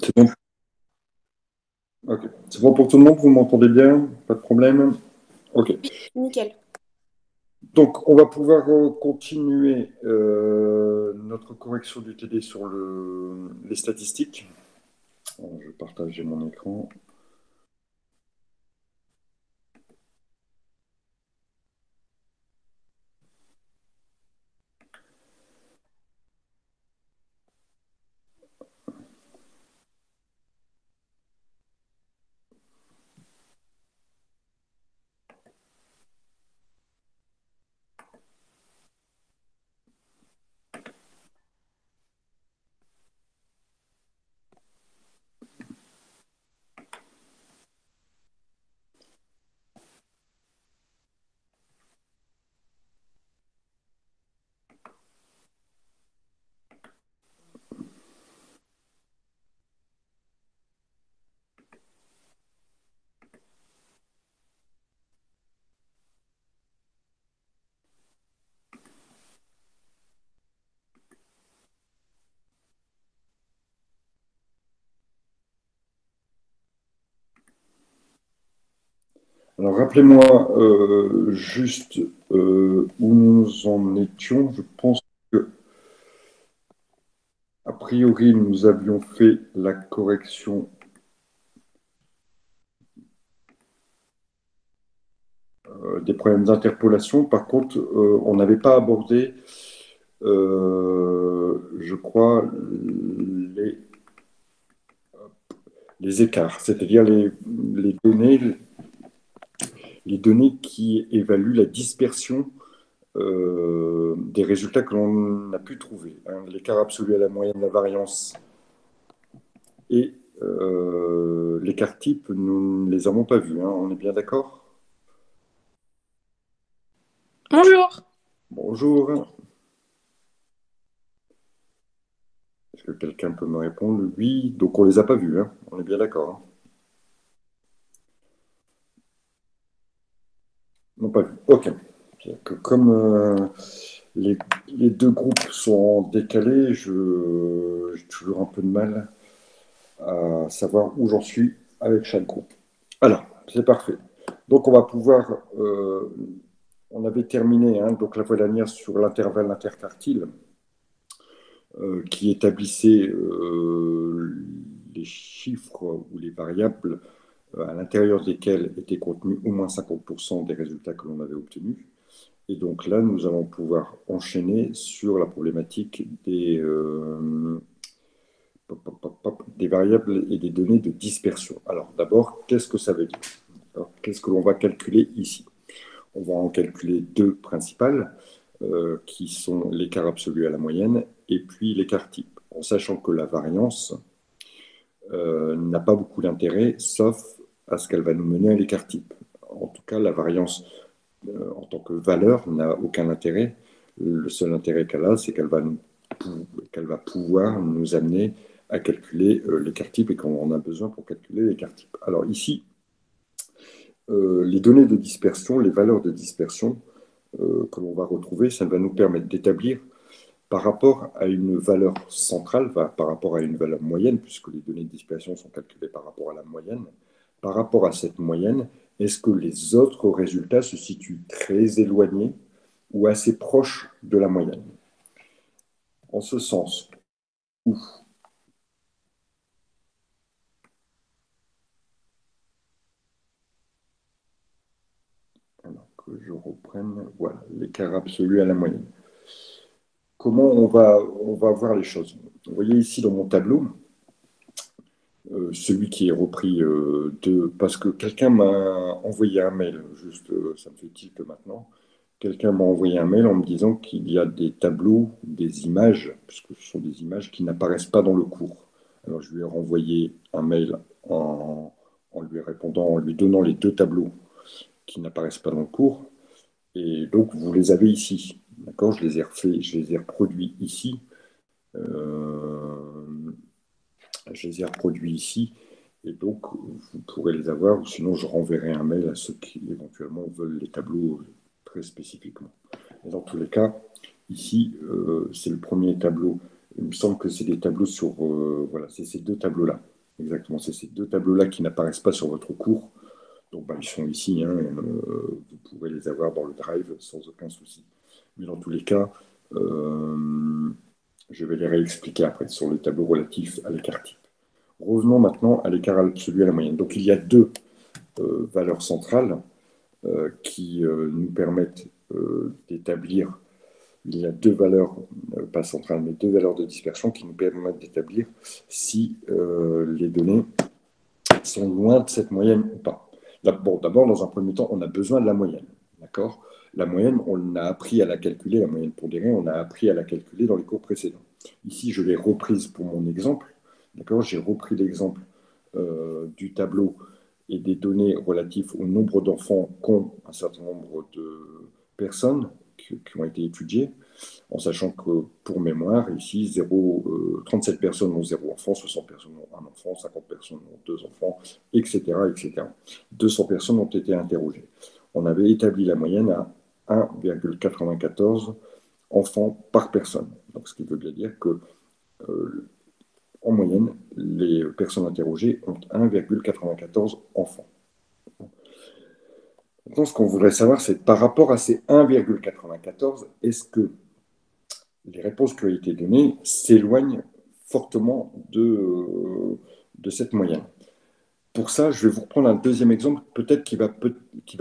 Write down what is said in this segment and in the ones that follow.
C'est bon? Ok. C'est bon pour tout le monde? Vous m'entendez bien? Pas de problème? Ok. Nickel. Donc, on va pouvoir continuer notre correction du TD sur les statistiques. Alors, je vais partager mon écran. Alors, rappelez-moi juste où nous en étions. Je pense que, a priori, nous avions fait la correction des problèmes d'interpolation. Par contre, on n'avait pas abordé, je crois, les, les écarts, c'est-à-dire les données qui évaluent la dispersion des résultats que l'on a pu trouver. Hein, l'écart absolu à la moyenne, la variance et l'écart type, nous ne les avons pas vus. Hein, on est bien d'accord? Bonjour. Bonjour. Est-ce que quelqu'un peut me répondre? Oui, donc on ne les a pas vus. Hein, on est bien d'accord. Hein. Non, pas vus. Ok. Que comme les, les deux groupes sont décalés, j'ai toujours un peu de mal à savoir où j'en suis avec chaque groupe. Alors, c'est parfait. Donc, on va pouvoir. On avait terminé hein, donc la fois dernière sur l'intervalle interquartile qui établissait les chiffres ou les variables à l'intérieur desquels étaient contenus au moins 50% des résultats que l'on avait obtenus. Et donc là, nous allons pouvoir enchaîner sur la problématique des variables et des données de dispersion. Alors d'abord, qu'est-ce que ça veut dire? Alors, qu'est-ce que l'on va calculer ici? On va en calculer deux principales, qui sont l'écart absolu à la moyenne et puis l'écart type, en sachant que la variance n'a pas beaucoup d'intérêt, sauf à ce qu'elle va nous mener à l'écart type. En tout cas, la variance en tant que valeur n'a aucun intérêt. Le seul intérêt qu'elle a, c'est qu'elle va pouvoir nous amener à calculer l'écart type et qu'on en a besoin pour calculer l'écart type. Alors ici, les données de dispersion, les valeurs de dispersion que l'on va retrouver, ça va nous permettre d'établir par rapport à une valeur centrale, par rapport à une valeur moyenne, puisque les données de dispersion sont calculées par rapport à la moyenne, par rapport à cette moyenne, est-ce que les autres résultats se situent très éloignés ou assez proches de la moyenne? En ce sens où, alors que je reprenne, voilà, l'écart absolu à la moyenne. Comment on va voir les choses? Vous voyez ici dans mon tableau, celui qui est repris parce que quelqu'un m'a envoyé un mail, juste ça me fait tilt maintenant. Quelqu'un m'a envoyé un mail en me disant qu'il y a des tableaux, des images, puisque ce sont des images qui n'apparaissent pas dans le cours. Alors je lui ai renvoyé un mail en lui répondant, en lui donnant les deux tableaux qui n'apparaissent pas dans le cours. Et donc vous les avez ici. D'accord? Je les ai reproduits ici. Euh, je les ai reproduits ici. Et donc, vous pourrez les avoir, ou sinon je renverrai un mail à ceux qui éventuellement veulent les tableaux très spécifiquement. Et dans tous les cas, ici, c'est le premier tableau Il me semble que c'est des tableaux sur... voilà, c'est ces deux tableaux-là. Exactement, c'est ces deux tableaux-là qui n'apparaissent pas sur votre cours. Donc, ils sont ici. Hein, vous pourrez les avoir dans le Drive sans aucun souci. Mais dans tous les cas, je vais les réexpliquer après sur les tableaux relatifs à l'écart type. Revenons maintenant à l'écart absolu à la moyenne. Donc, il y a deux valeurs centrales qui nous permettent d'établir. Il y a deux valeurs, pas centrales, mais deux valeurs de dispersion qui nous permettent d'établir si les données sont loin de cette moyenne ou pas. Bon, d'abord, dans un premier temps, on a besoin de la moyenne. D'accord ? La moyenne, on a appris à la calculer, la moyenne pondérée, on a appris à la calculer dans les cours précédents. Ici, je l'ai reprise pour mon exemple. D'accord ? J'ai repris l'exemple du tableau et des données relatives au nombre d'enfants qu'ont un certain nombre de personnes qui ont été étudiées, en sachant que, pour mémoire, ici, 37 personnes ont 0 enfant, 60 personnes ont un enfant, 50 personnes ont 2 enfants, etc., etc. 200 personnes ont été interrogées. On avait établi la moyenne à 1,94 enfants par personne. Donc, ce qui veut bien dire que, en moyenne, les personnes interrogées ont 1,94 enfants. Maintenant, ce qu'on voudrait savoir, c'est par rapport à ces 1,94, est-ce que les réponses qui ont été données s'éloignent fortement de cette moyenne? Pour ça, je vais vous reprendre un deuxième exemple, peut-être qui va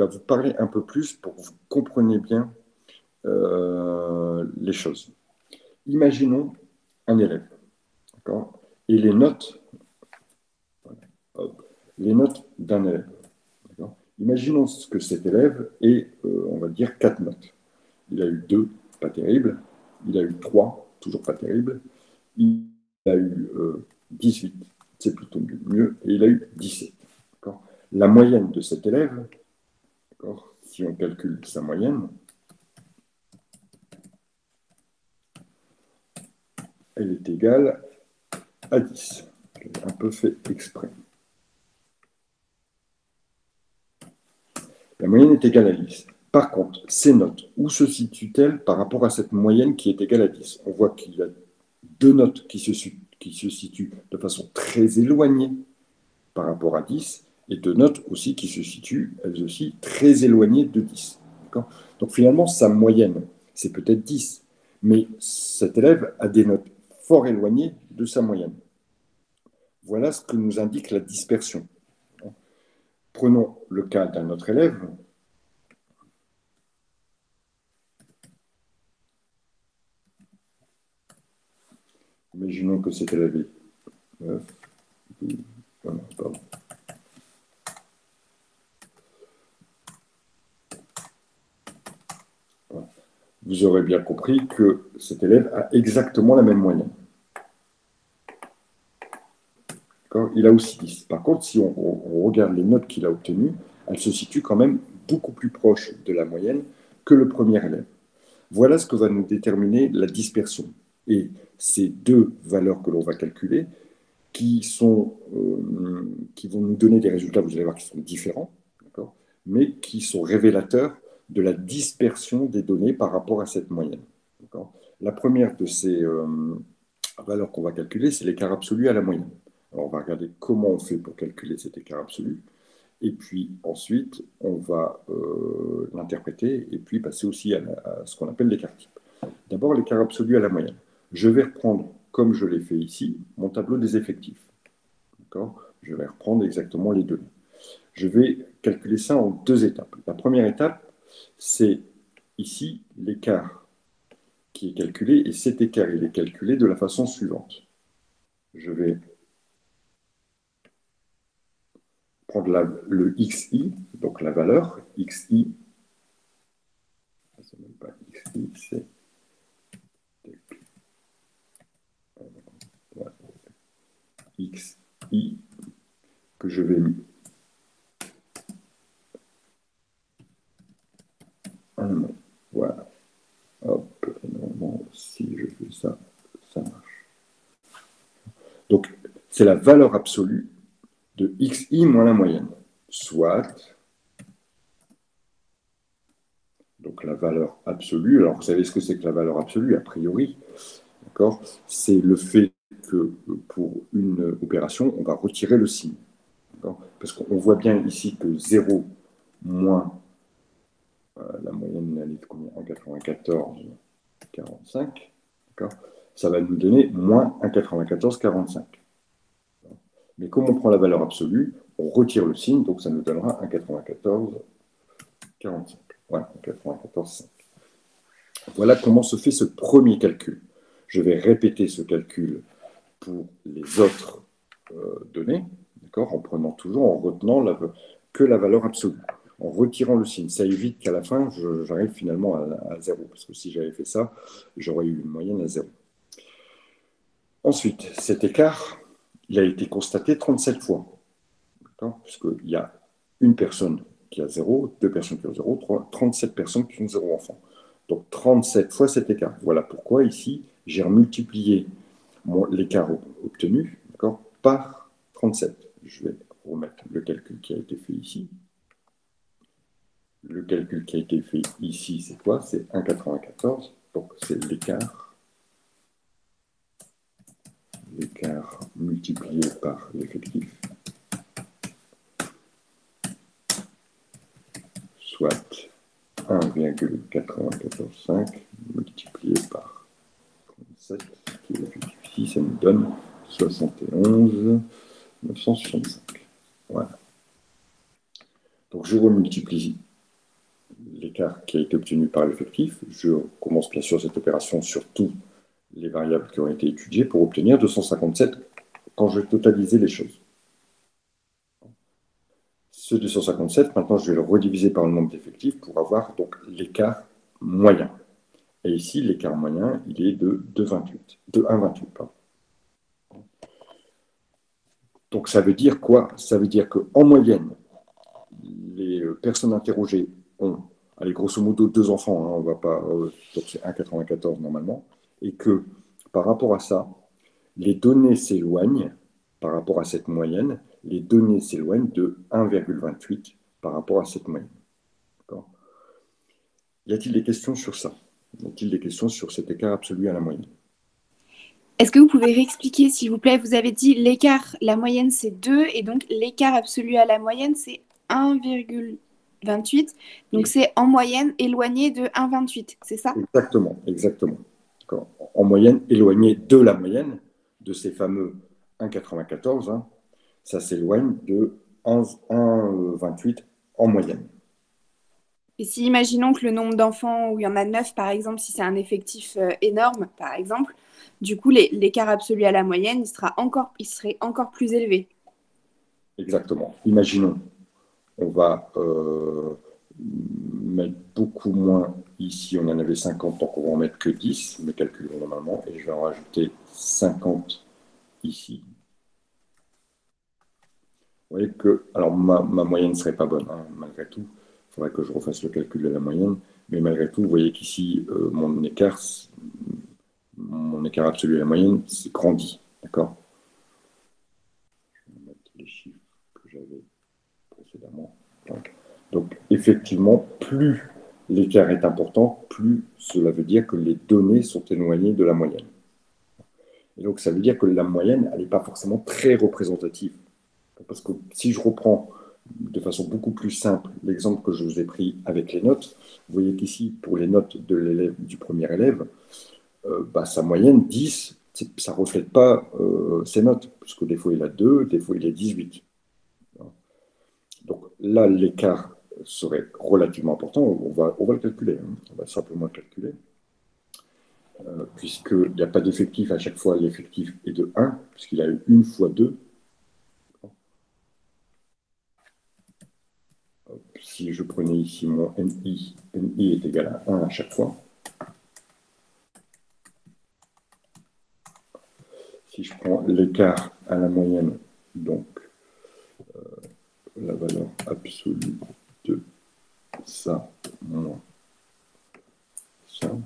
vous parler un peu plus pour que vous compreniez bien les choses. Imaginons un élève, d'accord, et les notes d'un élève. Imaginons que cet élève ait, on va dire, 4 notes. Il a eu 2, pas terrible. Il a eu 3, toujours pas terrible. Il a eu 18, c'est plutôt mieux. Et il a eu 17. La moyenne de cet élève, si on calcule sa moyenne, elle est égale à 10. J'ai un peu fait exprès. La moyenne est égale à 10. Par contre, ces notes, où se situent-elles par rapport à cette moyenne qui est égale à 10? On voit qu'il y a deux notes qui se situent de façon très éloignée par rapport à 10, et deux notes aussi qui se situent, elles aussi, très éloignées de 10. Donc finalement, sa moyenne, c'est peut-être 10, mais cet élève a des notes fort éloignées de sa moyenne. Voilà ce que nous indique la dispersion. Prenons le cas d'un autre élève. Imaginons que cet élève est 9, 12, pardon. Vous aurez bien compris que cet élève a exactement la même moyenne. Il a aussi 10. Par contre, si on regarde les notes qu'il a obtenues, elles se situent quand même beaucoup plus proches de la moyenne que le premier élève. Voilà ce que va nous déterminer la dispersion. Et ces deux valeurs que l'on va calculer, qui vont nous donner des résultats, vous allez voir, qui sont différents, mais qui sont révélateurs de la dispersion des données par rapport à cette moyenne. La première de ces valeurs qu'on va calculer, c'est l'écart absolu à la moyenne. Alors, on va regarder comment on fait pour calculer cet écart absolu. Et puis ensuite, on va l'interpréter et puis passer aussi à ce qu'on appelle l'écart type. D'abord, l'écart absolu à la moyenne. Je vais reprendre, comme je l'ai fait ici, mon tableau des effectifs. Je vais reprendre exactement les données. Je vais calculer ça en deux étapes. La première étape, c'est ici l'écart qui est calculé, et cet écart, il est calculé de la façon suivante. Je vais prendre le xi, donc la valeur, xi, c'est même pas xi, c'est xi, que je vais voilà. Hop, normalement, si je fais ça, ça marche. Donc, c'est la valeur absolue de xi moins la moyenne, soit, donc la valeur absolue, alors vous savez ce que c'est que la valeur absolue, a priori, d'accord, c'est le fait que pour une opération, on va retirer le signe. Parce qu'on voit bien ici que 0 moins la moyenne elle est de combien? 1,9445, d'accord, ça va nous donner moins 1,9445. Mais comme on prend la valeur absolue, on retire le signe, donc ça nous donnera 1,9445. Voilà, 1,94,5. Voilà comment se fait ce premier calcul. Je vais répéter ce calcul pour les autres données, d'accord, en prenant toujours, en retenant que la valeur absolue, en retirant le signe. Ça évite qu'à la fin, j'arrive finalement à 0, parce que si j'avais fait ça, j'aurais eu une moyenne à 0. Ensuite, cet écart, il a été constaté 37 fois, puisqu'il y a une personne qui a 0, deux personnes qui ont 0, 37 personnes qui ont 0 enfant. Donc 37 fois cet écart. Voilà pourquoi ici, j'ai remultiplié l'écart obtenu, par 37. Je vais remettre le calcul qui a été fait ici. Le calcul qui a été fait ici, c'est quoi? C'est 1,94. Donc c'est l'écart multiplié par l'effectif, soit 1,945 multiplié par 37, qui est l'effectif ici, ça nous donne 71 965. Voilà. Donc je remultiplie l'écart qui a été obtenu par l'effectif. Je commence bien sûr cette opération sur tous les variables qui ont été étudiées pour obtenir 257 quand je vais totaliser les choses. Ce 257, maintenant, je vais le rediviser par le nombre d'effectifs pour avoir donc l'écart moyen. Et ici, l'écart moyen, il est de 1,28. Donc, ça veut dire quoi? Ça veut dire qu'en moyenne, les personnes interrogées ont, allez, grosso modo, 2 enfants, hein, on va pas, donc c'est 1,94 normalement, et que par rapport à ça, les données s'éloignent par rapport à cette moyenne, les données s'éloignent de 1,28 par rapport à cette moyenne. Y a-t-il des questions sur ça? Y a-t-il des questions sur cet écart absolu à la moyenne? Est-ce que vous pouvez réexpliquer, s'il vous plaît? Vous avez dit l'écart, la moyenne, c'est 2, et donc l'écart absolu à la moyenne, c'est 1,28. Donc c'est en moyenne éloigné de 1,28, c'est ça? Exactement, exactement. En moyenne, éloigné de la moyenne, de ces fameux 1,94, hein, ça s'éloigne de 1,28 en moyenne. Et si imaginons que le nombre d'enfants où il y en a 9, par exemple, si c'est un effectif énorme, par exemple, du coup, l'écart absolu à la moyenne, il serait encore plus élevé. Exactement. Imaginons, on va mettre beaucoup moins ici, on en avait 50, donc on va en mettre que 10, mais calculons normalement, et je vais en rajouter 50 ici. Vous voyez que, alors ma moyenne ne serait pas bonne, hein, malgré tout. Il faudrait que je refasse le calcul de la moyenne. Mais malgré tout, vous voyez qu'ici, mon écart absolu à la moyenne, c'est grandi. D'accord? Je vais mettre les chiffres que j'avais précédemment. Donc, effectivement, plus l'écart est important, plus cela veut dire que les données sont éloignées de la moyenne. Et donc, ça veut dire que la moyenne, elle n'est pas forcément très représentative. Parce que si je reprends de façon beaucoup plus simple l'exemple que je vous ai pris avec les notes, vous voyez qu'ici, pour les notes de du premier élève, sa moyenne 10, ça ne reflète pas ses notes, puisque des fois il a 2, des fois il a 18. Donc là, l'écart serait relativement important. On va le calculer, hein. On va simplement le calculer. Puisqu'il n'y a pas d'effectif à chaque fois, l'effectif est de 1, puisqu'il a eu 1 fois 2. Si je prenais ici mon NI est égal à 1 à chaque fois. Si je prends l'écart à la moyenne, donc la valeur absolue de ça moins ça,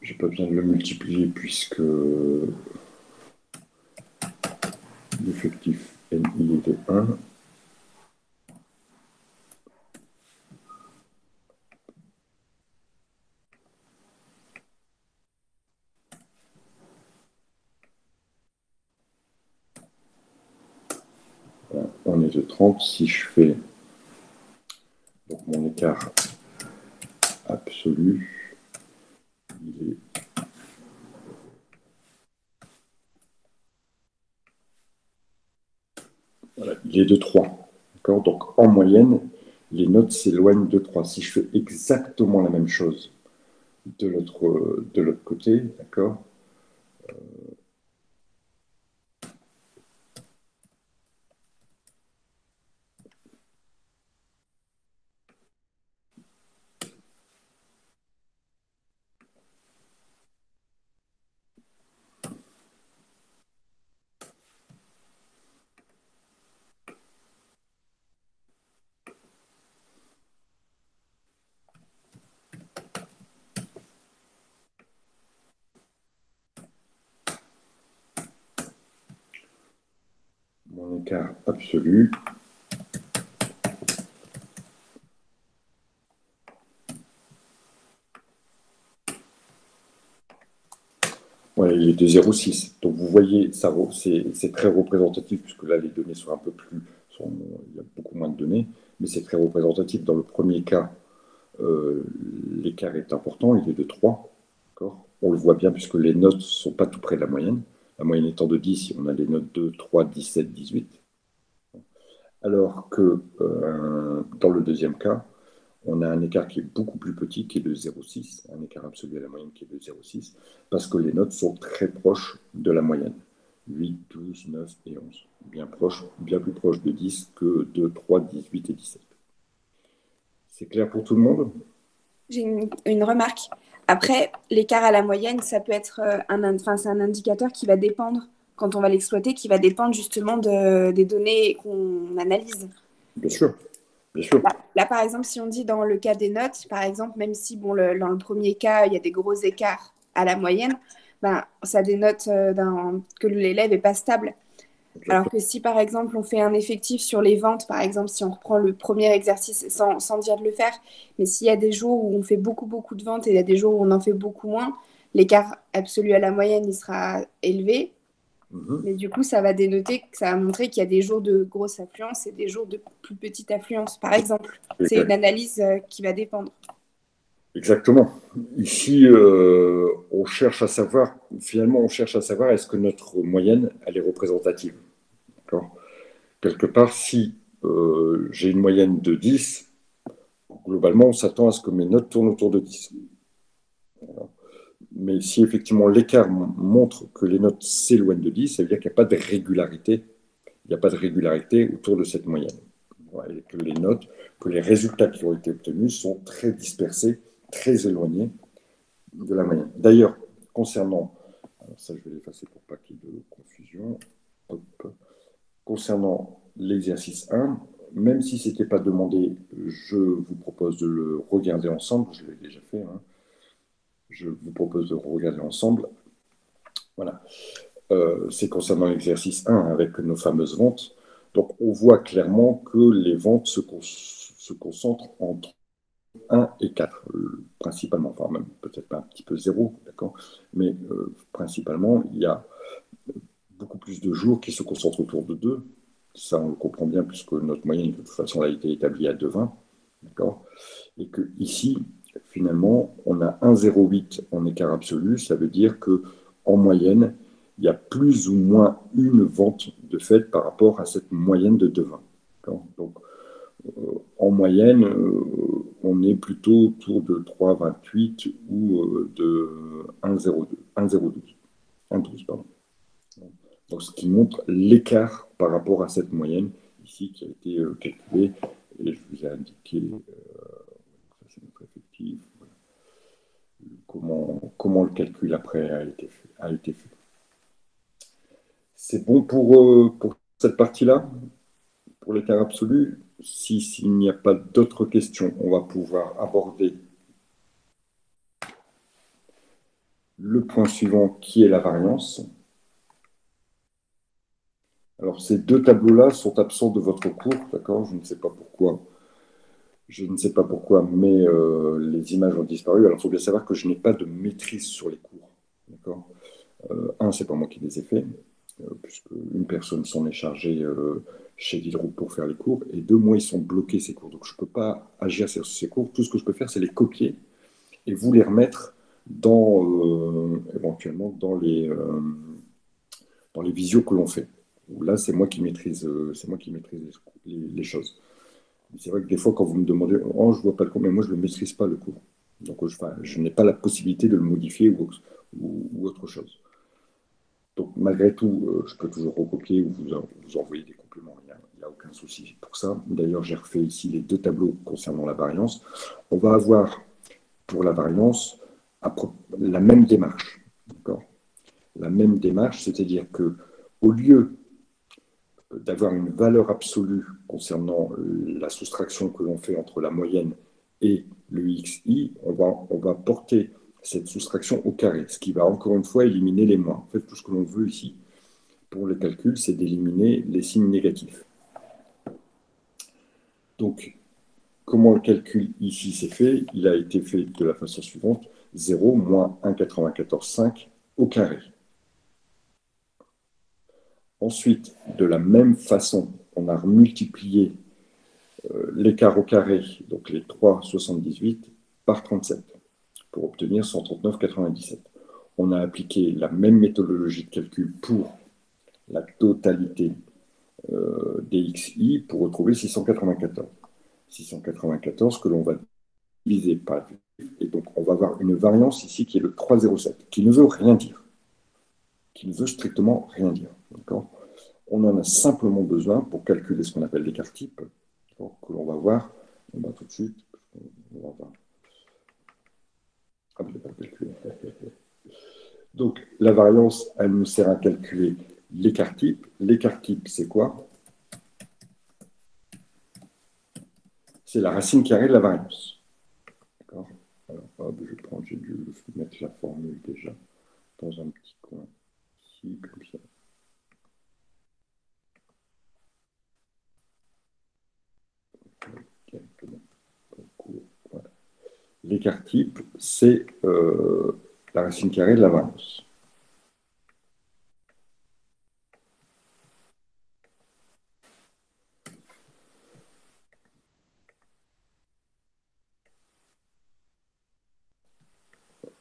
j'ai pas besoin de le multiplier puisque l'effectif NI est de 1. Voilà, on est de 30. Si je fais donc mon écart absolu, il est voilà, il est de 3. Donc en moyenne, les notes s'éloignent de 3. Si je fais exactement la même chose de l'autre côté, d'accord, mon écart absolu, ouais, il est de 0,6. Donc vous voyez, c'est très représentatif, puisque là les données sont un peu plus, il y a beaucoup moins de données, mais c'est très représentatif. Dans le premier cas, l'écart est important, il est de 3. On le voit bien puisque les notes ne sont pas tout près de la moyenne. La moyenne étant de 10, on a les notes 2, 3, 17, 18. Alors que dans le deuxième cas, on a un écart qui est beaucoup plus petit, qui est de 0,6, un écart absolu à la moyenne qui est de 0,6, parce que les notes sont très proches de la moyenne. 8, 12, 9 et 11. Bien plus proches de 10 que de 3, 18 et 17. C'est clair pour tout le monde? J'ai une remarque. Après, l'écart à la moyenne, ça peut être c'est un indicateur qui va dépendre, quand on va l'exploiter, qui va dépendre justement des données qu'on analyse. Bien sûr, bien sûr. Là, par exemple, si on dit dans le cas des notes, par exemple, même si bon, dans le premier cas, il y a des gros écarts à la moyenne, ben, ça dénote que l'élève n'est pas stable. Alors que si, par exemple, on fait un effectif sur les ventes, par exemple, si on reprend le premier exercice sans dire de le faire, mais s'il y a des jours où on fait beaucoup, beaucoup de ventes et il y a des jours où on en fait beaucoup moins, l'écart absolu à la moyenne, il sera élevé. Mais du coup, ça va dénoter, ça va montrer qu'il y a des jours de grosse affluence et des jours de plus petite affluence, par exemple. C'est une analyse qui va dépendre. Exactement. Ici, on cherche à savoir, finalement, on cherche à savoir est-ce que notre moyenne, elle est représentative. Quelque part, si j'ai une moyenne de 10, globalement, on s'attend à ce que mes notes tournent autour de 10. Voilà. Mais si effectivement l'écart montre que les notes s'éloignent de 10, ça veut dire qu'il n'y a pas de régularité. Il n'y a pas de régularité autour de cette moyenne. Voilà, et que les notes, que les résultats qui ont été obtenus sont très dispersés, très éloignés de la moyenne. D'ailleurs, concernant, alors ça je vais l'effacer pour pas qu'il y ait de confusion, hop. Concernant l'exercice 1, même si ce n'était pas demandé, je vous propose de le regarder ensemble, je l'ai déjà fait, hein. Je vous propose de regarder ensemble. Voilà. C'est concernant l'exercice 1 avec nos fameuses ventes. Donc on voit clairement que les ventes se concentrent entre 1 et 4, principalement, enfin même peut-être pas un petit peu 0, d'accord, mais principalement, il y a beaucoup plus de jours qui se concentrent autour de 2. Ça, on le comprend bien, puisque notre moyenne, de toute façon, a été établie à 2,20, d'accord, et que ici, finalement, on a 1,08 en écart absolu, ça veut dire que en moyenne, il y a plus ou moins une vente de fait par rapport à cette moyenne de 2,20. Donc, en moyenne, on est plutôt autour de 3,28 ou de 1,02, 1,02, 1,12, pardon. Donc, ce qui montre l'écart par rapport à cette moyenne ici qui a été calculée. Et je vous ai indiqué, ça c'est notre effectif, voilà. Comment le calcul après a été fait. C'est bon pour cette partie-là, pour l'écart absolu. S'il n'y a pas d'autres questions, on va pouvoir aborder le point suivant qui est la variance. Alors, ces deux tableaux-là sont absents de votre cours, d'accord? Je ne sais pas pourquoi. Je ne sais pas pourquoi, mais les images ont disparu. Alors, il faut bien savoir que je n'ai pas de maîtrise sur les cours, d'accord? C'est pas moi qui les ai faits, puisque une personne s'en est chargée chez Diderot pour faire les cours, et deux, moi, ils sont bloqués, ces cours. Donc, je ne peux pas agir sur ces cours. Tout ce que je peux faire, c'est les copier et vous les remettre éventuellement dans les visios que l'on fait. Là, c'est moi qui maîtrise, les choses. C'est vrai que des fois, quand vous me demandez, oh, je ne vois pas le cours, mais moi, je ne le maîtrise pas le cours. Donc, je n'ai pas la possibilité de le modifier ou autre chose. Donc, malgré tout, je peux toujours recopier ou vous envoyer des compléments. Il n'y a aucun souci pour ça. D'ailleurs, j'ai refait ici les deux tableaux concernant la variance. On va avoir pour la variance la même démarche. D'accord? La même démarche, c'est-à-dire que au lieu d'avoir une valeur absolue concernant la soustraction que l'on fait entre la moyenne et le xi, on va porter cette soustraction au carré, ce qui va encore une fois éliminer les moins. En fait, tout ce que l'on veut ici pour le calcul, c'est d'éliminer les signes négatifs. Donc, comment le calcul ici s'est fait? Il a été fait de la façon suivante, 0 moins 1,94,5 au carré. Ensuite, de la même façon, on a multiplié l'écart au carré, donc les 3,78 par 37, pour obtenir 139,97. On a appliqué la même méthodologie de calcul pour la totalité des xi pour retrouver 694. 694 que l'on va diviser par 8, et donc on va avoir une variance ici qui est le 3,07, qui ne veut rien dire, qui ne veut strictement rien dire. On en a simplement besoin pour calculer ce qu'on appelle l'écart type, que l'on va voir. On va tout de suite. On va voir. Ah, je n'ai pas calculé. Donc, la variance, elle nous sert à calculer l'écart type. L'écart type, c'est quoi? C'est la racine carrée de la variance. D'accord? Alors, j'ai dû mettre la formule déjà dans un petit coin ici, comme ça. Voilà. L'écart type, c'est la racine carrée de la variance.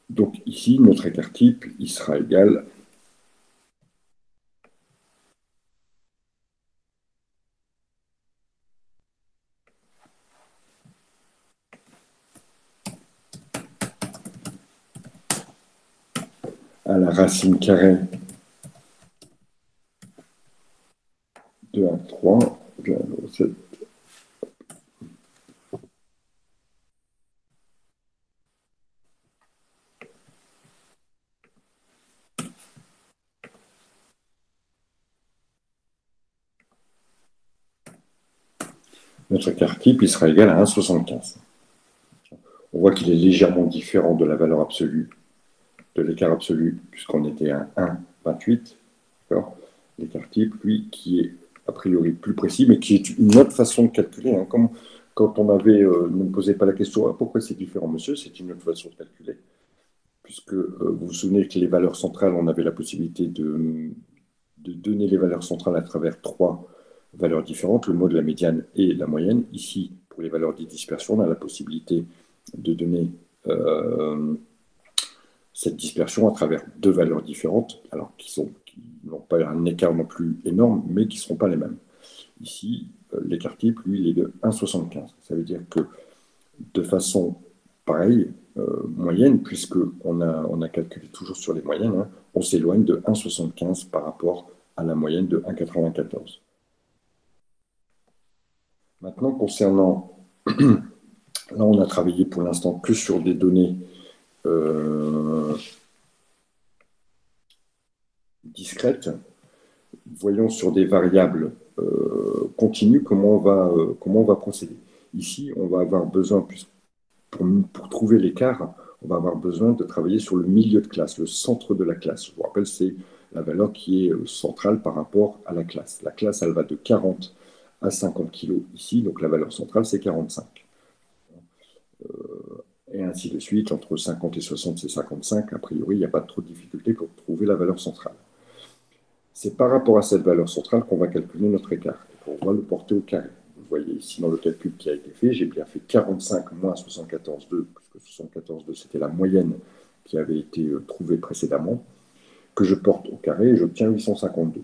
Donc ici, notre écart type, il sera égal à la racine carrée de 1,3 de 1,7. Notre écart type, il sera égal à 1,75. On voit qu'il est légèrement différent de la valeur absolue, de l'écart absolu, puisqu'on était à 1,28. L'écart type, lui, qui est a priori plus précis, mais qui est une autre façon de calculer. Comme quand on avait, ne me posez pas la question, pourquoi c'est différent, monsieur? C'est une autre façon de calculer, puisque vous vous souvenez que les valeurs centrales, on avait la possibilité de donner les valeurs centrales à travers trois valeurs différentes, le mode, la médiane et la moyenne. Ici, pour les valeurs de dispersion, on a la possibilité de donner cette dispersion à travers deux valeurs différentes, alors qui n'ont pas un écart non plus énorme, mais qui ne seront pas les mêmes. Ici, l'écart type, lui, il est de 1,75. Ça veut dire que de façon pareille, moyenne, puisqu'on a calculé toujours sur les moyennes, on s'éloigne de 1,75 par rapport à la moyenne de 1,94. Maintenant, concernant... Là, on a travaillé pour l'instant que sur des données discrètes. Voyons sur des variables continues comment on va procéder. Ici, on va avoir besoin, pour trouver l'écart, on va avoir besoin de travailler sur le milieu de classe, le centre de la classe. Je vous rappelle, c'est la valeur qui est centrale par rapport à la classe. La classe, elle va de 40 à 50 kg ici, donc la valeur centrale, c'est 45. Et ainsi de suite, entre 50 et 60, c'est 55. A priori, il n'y a pas trop de difficulté pour trouver la valeur centrale. C'est par rapport à cette valeur centrale qu'on va calculer notre écart et qu'on va le porter au carré. Vous voyez ici dans le calcul qui a été fait, j'ai bien fait 45 moins 74,2, puisque 74,2 c'était la moyenne qui avait été trouvée précédemment, que je porte au carré et j'obtiens 852.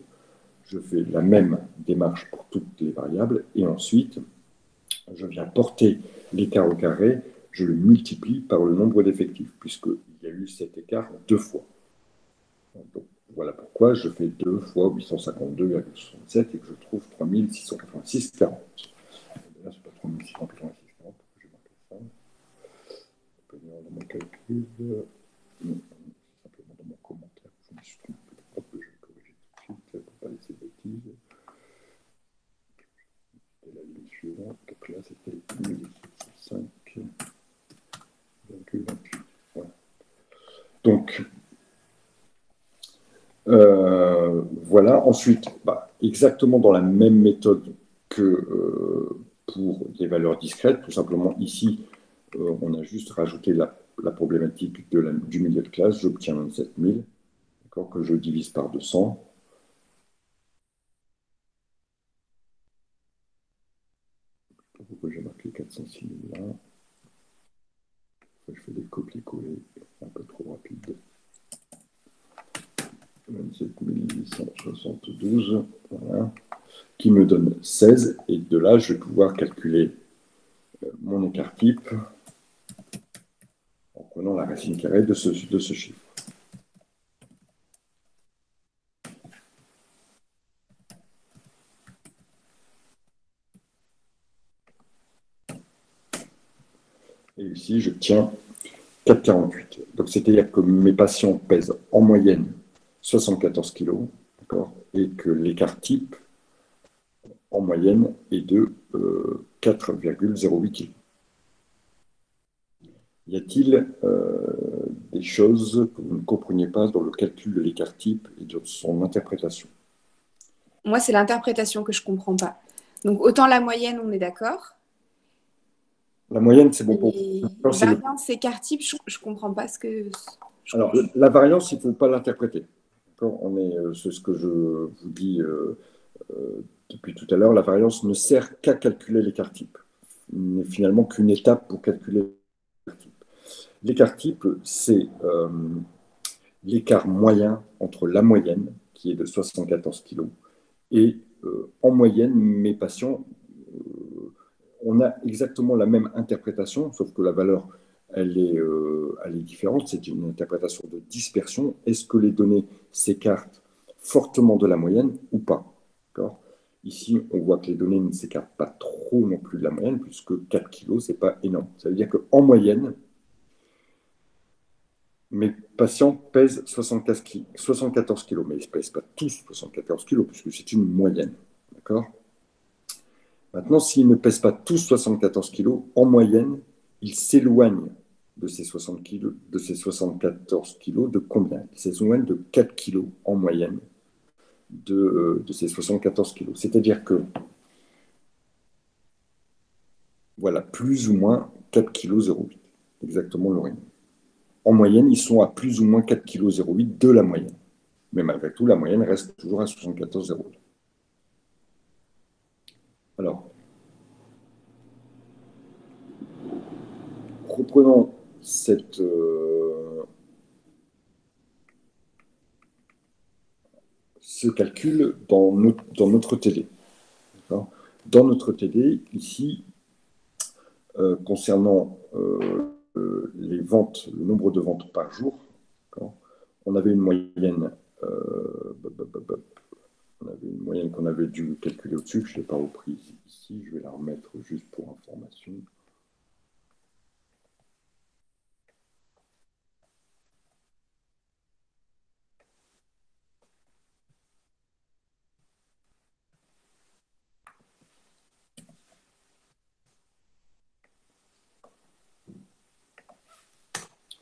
Je fais la même démarche pour toutes les variables et ensuite je viens porter l'écart au carré, je le multiplie par le nombre d'effectifs, puisqu'il y a eu cet écart deux fois. Donc, voilà pourquoi je fais 2 fois 852,67 et que je trouve 3686,40. Là, c'est pas 3686,40, j'ai marqué ça. Je peux venir dans mon calcul. Non, simplement dans mon commentaire. Je me suis trompé. Hop, je vais corriger tout de suite pour ne pas laisser de bêtises. C'était la ligne suivante. Donc là, c'était 1705,28. Voilà. Donc, voilà. Ensuite, exactement dans la même méthode que pour les valeurs discrètes, tout simplement ici, on a juste rajouté la problématique du milieu de classe. J'obtiens 27 000, que je divise par 200. Pourquoi j'ai marqué 406 000 là? Je fais des copier-coller, un peu trop rapide. 27 872, voilà, qui me donne 16. Et de là, je vais pouvoir calculer mon écart type en prenant la racine carrée de ce chiffre. Et ici, je tiens 4,48. Donc, c'est-à-dire que mes patients pèsent en moyenne 74 kg, et que l'écart type, en moyenne, est de 4,08 kg. Y a-t-il des choses que vous ne compreniez pas dans le calcul de l'écart type et de son interprétation? Moi, c'est l'interprétation que je comprends pas. Donc, autant la moyenne, on est d'accord. La moyenne, c'est bon pour Et vous. variance, écart type, je comprends pas ce que je Alors, comprends. la variance, il ne faut pas l'interpréter. C'est ce que je vous dis depuis tout à l'heure. La variance ne sert qu'à calculer l'écart type. Il n'est finalement qu'une étape pour calculer l'écart type. L'écart type, c'est l'écart moyen entre la moyenne, qui est de 74 kg, et en moyenne, mes patients, on a exactement la même interprétation, sauf que la valeur, elle est différente. C'est une interprétation de dispersion. Est-ce que les données s'écartent fortement de la moyenne ou pas? Ici, on voit que les données ne s'écartent pas trop non plus de la moyenne, puisque 4 kg, ce n'est pas énorme. Ça veut dire qu'en moyenne, mes patients pèsent 74 kg, mais ils ne pèsent pas tous 74 kg, puisque c'est une moyenne. D'accord? Maintenant, s'ils ne pèsent pas tous 74 kg, en moyenne, ils s'éloignent de ces 60 kg, de ces 74 kg de combien? Ils s'éloignent de 4 kg en moyenne de ces 74 kg. C'est-à-dire que, voilà, plus ou moins 4 kg 0,8. Exactement, Lorraine. En moyenne, ils sont à plus ou moins 4 kg 0,8 de la moyenne. Mais malgré tout, la moyenne reste toujours à 74,08. Alors, reprenons ce calcul dans notre TD. Dans notre TD, ici, concernant les ventes, le nombre de ventes par jour, on avait une moyenne, qu'on avait dû calculer au-dessus, je ne l'ai pas repris ici, je vais la remettre juste pour information.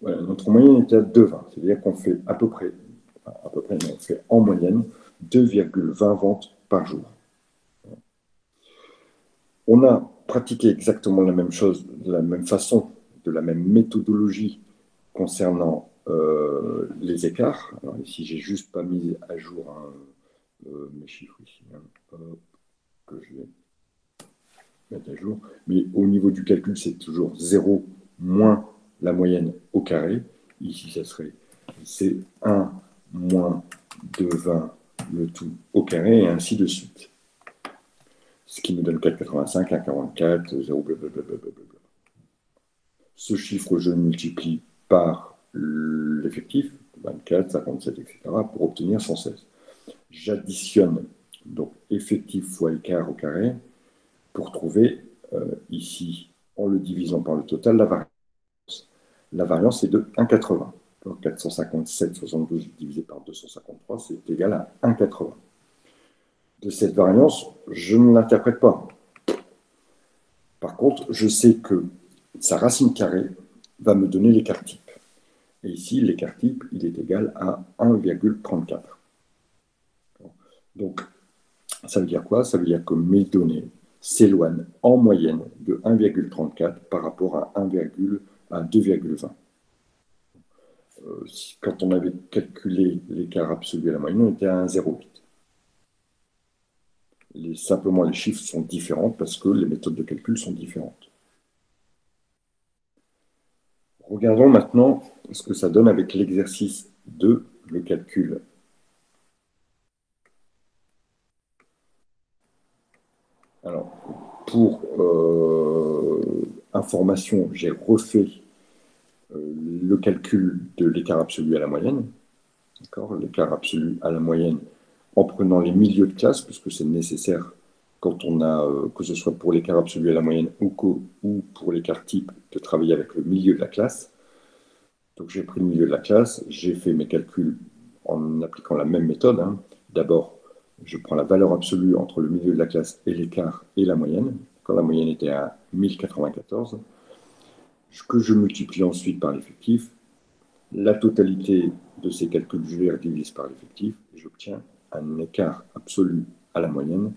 Voilà, notre moyenne était à 2,20. C'est-à-dire qu'on fait à peu près, non, on fait en moyenne 2,20 ventes par jour. On a pratiqué exactement la même chose, de la même façon, de la même méthodologie concernant les écarts. Alors ici, j'ai juste pas mis à jour mes chiffres ici, hein, que je vais mettre à jour. Mais au niveau du calcul, c'est toujours 0 moins la moyenne au carré. Ici, ça serait c'est 1 moins 2,20 le tout au carré, et ainsi de suite. Ce qui nous donne 4,85, 1,44, 0, blablabla. Ce chiffre, je le multiplie par l'effectif, 24, 57, etc., pour obtenir 116. J'additionne donc effectif fois écart au carré pour trouver ici, en le divisant par le total, la variance. La variance est de 1,80. 457,72 divisé par 253, c'est égal à 1,80. De cette variance, je ne l'interprète pas. Par contre, je sais que sa racine carrée va me donner l'écart type. Et ici, l'écart type, il est égal à 1,34. Donc, ça veut dire quoi? Ça veut dire que mes données s'éloignent en moyenne de 1,34 par rapport à 2,20. Quand on avait calculé l'écart absolu à la moyenne, on était à 1,08. Simplement, les chiffres sont différents parce que les méthodes de calcul sont différentes. Regardons maintenant ce que ça donne avec l'exercice 2, le calcul. Alors, pour information, j'ai refait le calcul de l'écart absolu à la moyenne. L'écart absolu à la moyenne en prenant les milieux de classe, puisque c'est nécessaire quand on a, que ce soit pour l'écart absolu à la moyenne ou pour l'écart type, de travailler avec le milieu de la classe. Donc j'ai pris le milieu de la classe, j'ai fait mes calculs en appliquant la même méthode. Hein. D'abord, je prends la valeur absolue entre le milieu de la classe et l'écart et la moyenne. Quand la moyenne était à 1094, que je multiplie ensuite par l'effectif. La totalité de ces calculs, je les divise par l'effectif et j'obtiens un écart absolu à la moyenne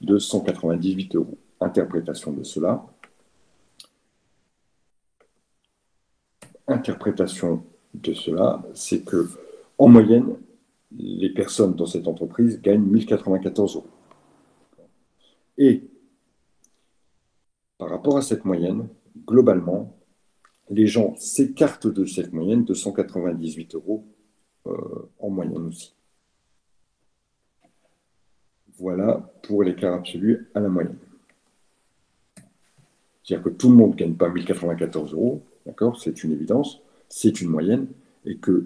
de 198 euros. Interprétation de cela. Interprétation de cela, c'est que en moyenne, les personnes dans cette entreprise gagnent 1094 euros. Et par rapport à cette moyenne, globalement, les gens s'écartent de cette moyenne de 198 euros en moyenne aussi. Voilà pour l'écart absolu à la moyenne. C'est-à-dire que tout le monde ne gagne pas 1094 euros, d'accord? C'est une évidence, c'est une moyenne, et que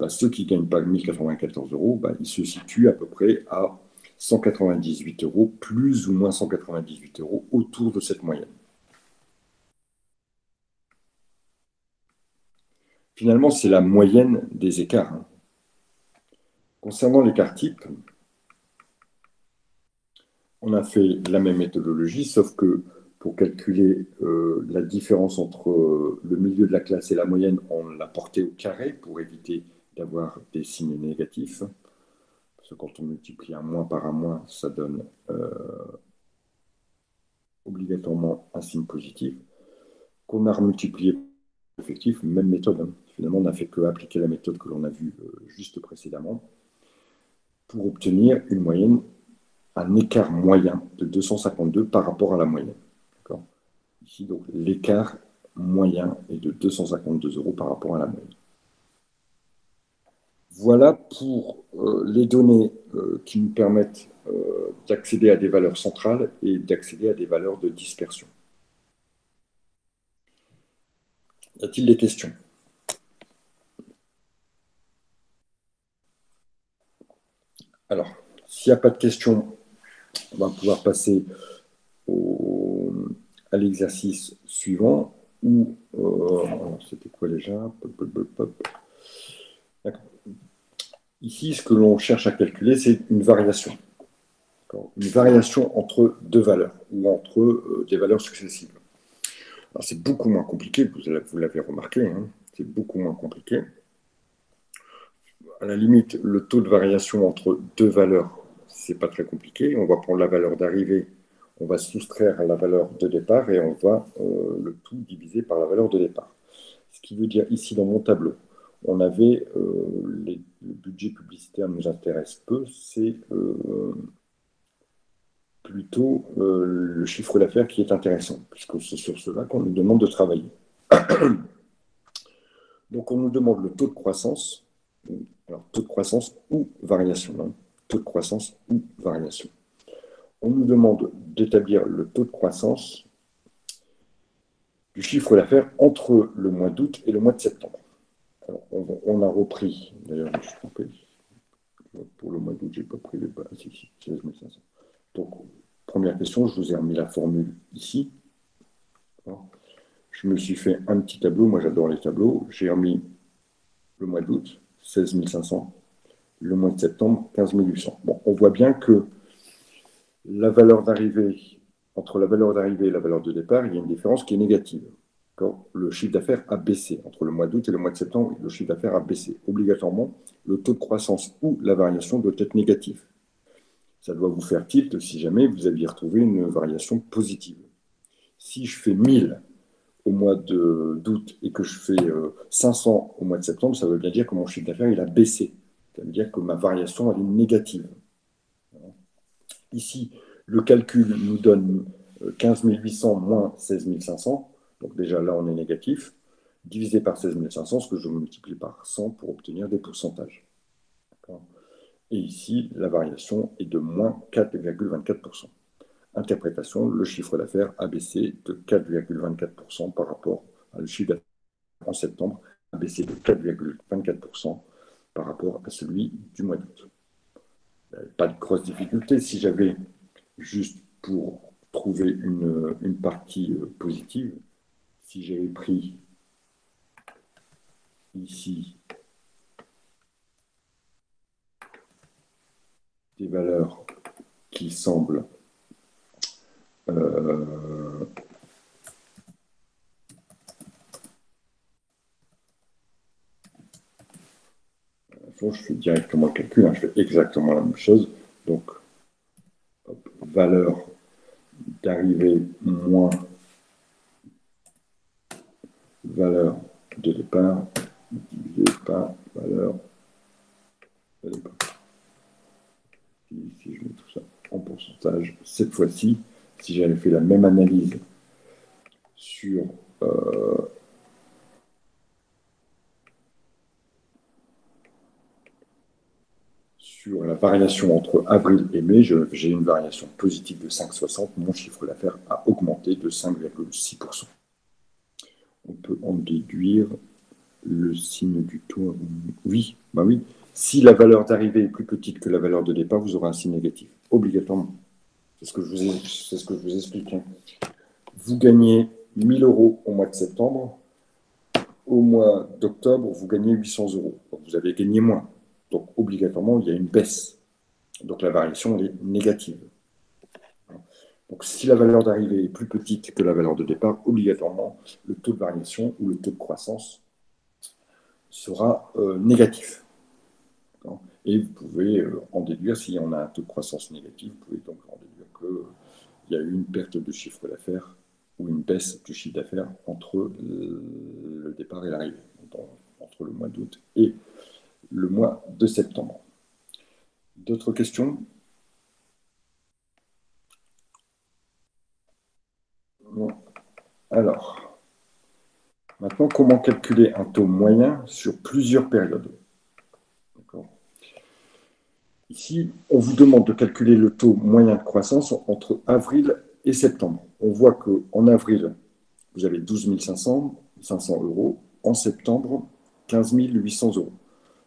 ceux qui ne gagnent pas 1094 euros, ils se situent à peu près à 198 euros, plus ou moins 198 euros autour de cette moyenne. Finalement, c'est la moyenne des écarts. Hein. Concernant l'écart type, on a fait la même méthodologie, sauf que pour calculer la différence entre le milieu de la classe et la moyenne, on l'a porté au carré pour éviter d'avoir des signes négatifs. Parce que quand on multiplie un moins par un moins, ça donne obligatoirement un signe positif. Qu'on a remultiplié par l'effectif, même méthode. Hein. Finalement, on n'a fait que appliquer la méthode que l'on a vue juste précédemment pour obtenir une moyenne, un écart moyen de 252 par rapport à la moyenne. Ici, donc, l'écart moyen est de 252 euros par rapport à la moyenne. Voilà pour les données qui nous permettent d'accéder à des valeurs centrales et d'accéder à des valeurs de dispersion. Y a-t-il des questions? Alors, s'il n'y a pas de questions, on va pouvoir passer à l'exercice suivant où c'était quoi déjà? Ici, ce que l'on cherche à calculer, c'est une variation. Une variation entre deux valeurs ou entre des valeurs successives. C'est beaucoup moins compliqué, vous l'avez remarqué. Hein. c'est beaucoup moins compliqué. À la limite, le taux de variation entre deux valeurs, c'est pas très compliqué. On va prendre la valeur d'arrivée, on va soustraire la valeur de départ et on va le tout diviser par la valeur de départ. Ce qui veut dire ici dans mon tableau, on avait le budget publicitaire nous intéresse peu, c'est plutôt le chiffre d'affaires qui est intéressant, puisque c'est sur cela qu'on nous demande de travailler. Donc on nous demande le taux de croissance, alors taux de croissance ou variation, hein, taux de croissance ou variation. On nous demande d'établir le taux de croissance du chiffre d'affaires entre le mois d'août et le mois de septembre. Alors, on a repris, d'ailleurs, je suis trompé, pour le mois d'août, je n'ai pas pris les bases ici, 16 500. Donc, première question, je vous ai remis la formule ici. Alors, je me suis fait un petit tableau, moi j'adore les tableaux, j'ai remis le mois d'août, 16 500, le mois de septembre, 15 800. Bon, on voit bien que la valeur d'arrivée, entre la valeur d'arrivée et la valeur de départ, il y a une différence qui est négative. Le chiffre d'affaires a baissé. Entre le mois d'août et le mois de septembre, le chiffre d'affaires a baissé. Obligatoirement, le taux de croissance ou la variation doit être négatif. Ça doit vous faire tilt si jamais vous aviez retrouvé une variation positive. Si je fais 1000 au mois d'août et que je fais 500 au mois de septembre, ça veut bien dire que mon chiffre d'affaires il a baissé. Ça veut dire que ma variation elle est négative. Ici, le calcul nous donne 15 800 moins 16 500. Donc déjà là, on est négatif. Divisé par 16 500, ce que je multiplie par 100 pour obtenir des pourcentages. Et ici, la variation est de moins 4,24%. Interprétation, le chiffre d'affaires a baissé de 4,24% par rapport à le chiffre d'affaires en septembre, a baissé de 4,24% par rapport à celui du mois d'août. Pas de grosse difficulté. Si j'avais juste pour trouver une partie positive, si j'avais pris ici des valeurs qui semblent je fais directement le calcul, hein, je fais exactement la même chose. Donc, hop, valeur d'arrivée moins valeur de départ divisé par valeur de départ. Si je mets tout ça en pourcentage, cette fois-ci, si j'avais fait la même analyse sur la variation entre avril et mai, j'ai une variation positive de 5,60. Mon chiffre d'affaires a augmenté de 5,6%. On peut en déduire le signe du taux. Oui, bah oui. Si la valeur d'arrivée est plus petite que la valeur de départ, vous aurez un signe négatif, obligatoirement. C'est ce que je vous explique. Hein. Vous gagnez 1000 euros au mois de septembre. Au mois d'octobre, vous gagnez 800 euros. Donc, vous avez gagné moins. Donc, obligatoirement, il y a une baisse. Donc, la variation est négative. Donc, si la valeur d'arrivée est plus petite que la valeur de départ, obligatoirement, le taux de variation ou le taux de croissance sera négatif. Et vous pouvez en déduire, si on a un taux de croissance négatif, vous pouvez donc en déduire qu'il y a eu une perte de chiffre d'affaires ou une baisse du chiffre d'affaires entre le départ et l'arrivée, entre le mois d'août et le mois de septembre. D'autres questions? Non. Alors, maintenant, comment calculer un taux moyen sur plusieurs périodes? Ici, on vous demande de calculer le taux moyen de croissance entre avril et septembre. On voit qu'en avril, vous avez 12 500 euros. En septembre, 15 800 euros.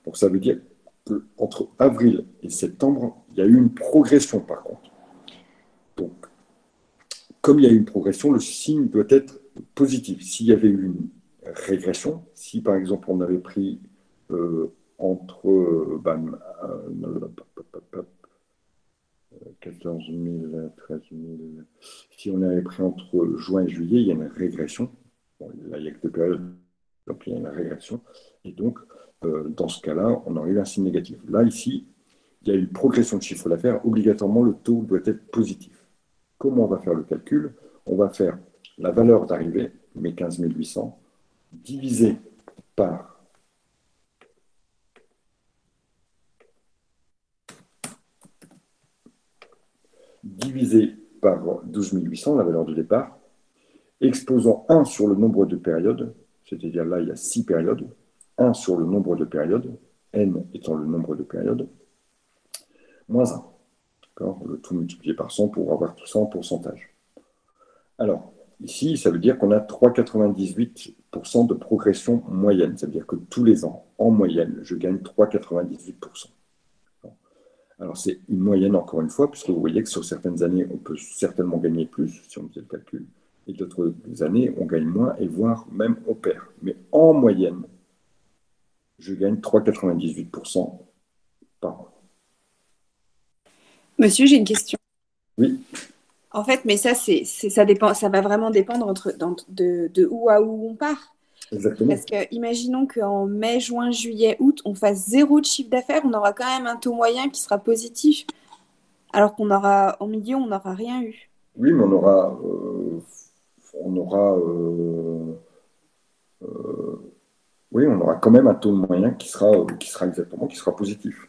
Donc ça veut dire qu'entre avril et septembre, il y a eu une progression par contre. Donc, comme il y a eu une progression, le signe doit être positif. S'il y avait eu une régression, si par exemple on avait pris entre 14 000, 13 000. Si on avait pris entre juin et juillet, il y a une régression. Bon, là, il n'y a que deux périodes, Donc, il y a une régression. Et donc, dans ce cas-là, on arrive à un signe négatif. Là, ici, il y a une progression de chiffre d'affaires. Obligatoirement, le taux doit être positif. Comment on va faire le calcul? On va faire la valeur d'arrivée, mes 15 800, divisé par divisé par 12 800, la valeur de départ, exposant 1 sur le nombre de périodes, c'est-à-dire là, il y a 6 périodes, 1 sur le nombre de périodes, n étant le nombre de périodes, moins 1. Le tout multiplié par 100 pour avoir tout ça en pourcentage. Alors, ici, ça veut dire qu'on a 3,98% de progression moyenne. Ça veut dire que tous les ans, en moyenne, je gagne 3,98%. Alors, c'est une moyenne, encore une fois, puisque vous voyez que sur certaines années, on peut certainement gagner plus, si on fait le calcul, et d'autres années, on gagne moins, et voire même on perd. Mais en moyenne, je gagne 3,98% par an. Monsieur, j'ai une question. Oui. En fait, mais ça dépend, ça va vraiment dépendre de où à où on part. Exactement. Parce que imaginons qu'en mai, juin, juillet, août, on fasse zéro de chiffre d'affaires, on aura quand même un taux moyen qui sera positif, alors qu'on aura en milieu, on n'aura rien eu. Oui, mais on aura quand même un taux moyen qui sera positif.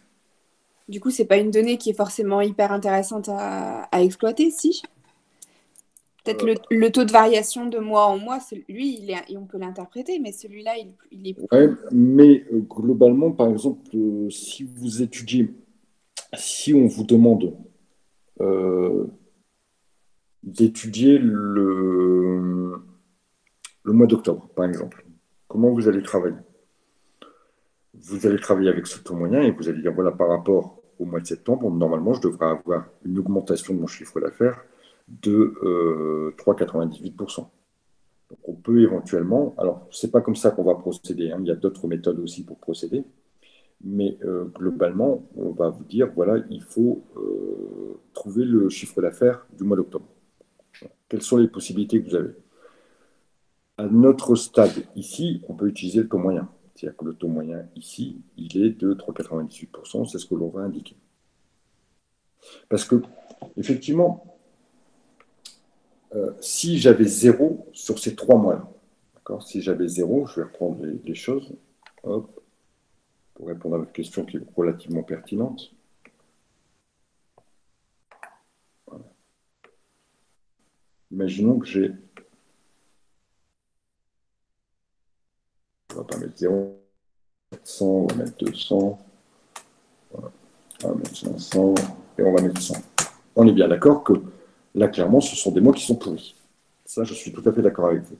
Du coup, c'est pas une donnée qui est forcément hyper intéressante à exploiter, si. Peut-être le taux de variation de mois en mois, lui, on peut l'interpréter, mais celui-là, il est Ouais, plus. mais globalement, par exemple, si on vous demande euh, d'étudier le mois d'octobre, par exemple, comment vous allez travailler? Vous allez travailler avec ce taux moyen et vous allez dire, voilà, par rapport au mois de septembre, normalement, je devrais avoir une augmentation de mon chiffre d'affaires de 3,98%. Donc, on peut éventuellement, alors, c'est pas comme ça qu'on va procéder, hein, il y a d'autres méthodes aussi pour procéder, mais globalement, on va vous dire, voilà, il faut trouver le chiffre d'affaires du mois d'octobre. Quelles sont les possibilités que vous avez? À notre stade, ici, on peut utiliser le taux moyen. C'est-à-dire que le taux moyen, ici, il est de 3,98%, c'est ce que l'on va indiquer. Parce que, effectivement, si j'avais zéro sur ces 3 mois-là, si j'avais zéro, je vais reprendre les choses, hop, pour répondre à votre question qui est relativement pertinente. Voilà. Imaginons que j'ai, on va pas mettre 0, 100, on va mettre 200, voilà. On va mettre 500 et on va mettre 100. On est bien d'accord que là, clairement, ce sont des mots qui sont pourris. Ça, je suis tout à fait d'accord avec vous.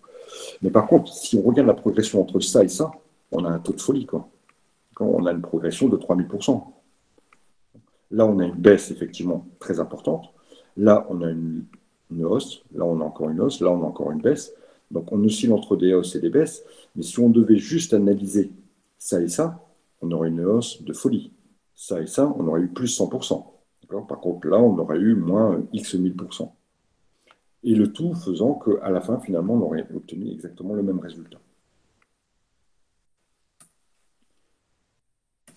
Mais par contre, si on regarde la progression entre ça et ça, on a un taux de folie, quoi. On a une progression de 3000%. Là, on a une baisse, effectivement, très importante. Là, on a une hausse. Là, on a encore une hausse. Là, on a encore une baisse. Donc, on oscille entre des hausses et des baisses. Mais si on devait juste analyser ça et ça, on aurait une hausse de folie. Ça et ça, on aurait eu plus 100%. Par contre, là, on aurait eu moins X 1000%. Et le tout faisant qu'à la fin, finalement, on aurait obtenu exactement le même résultat.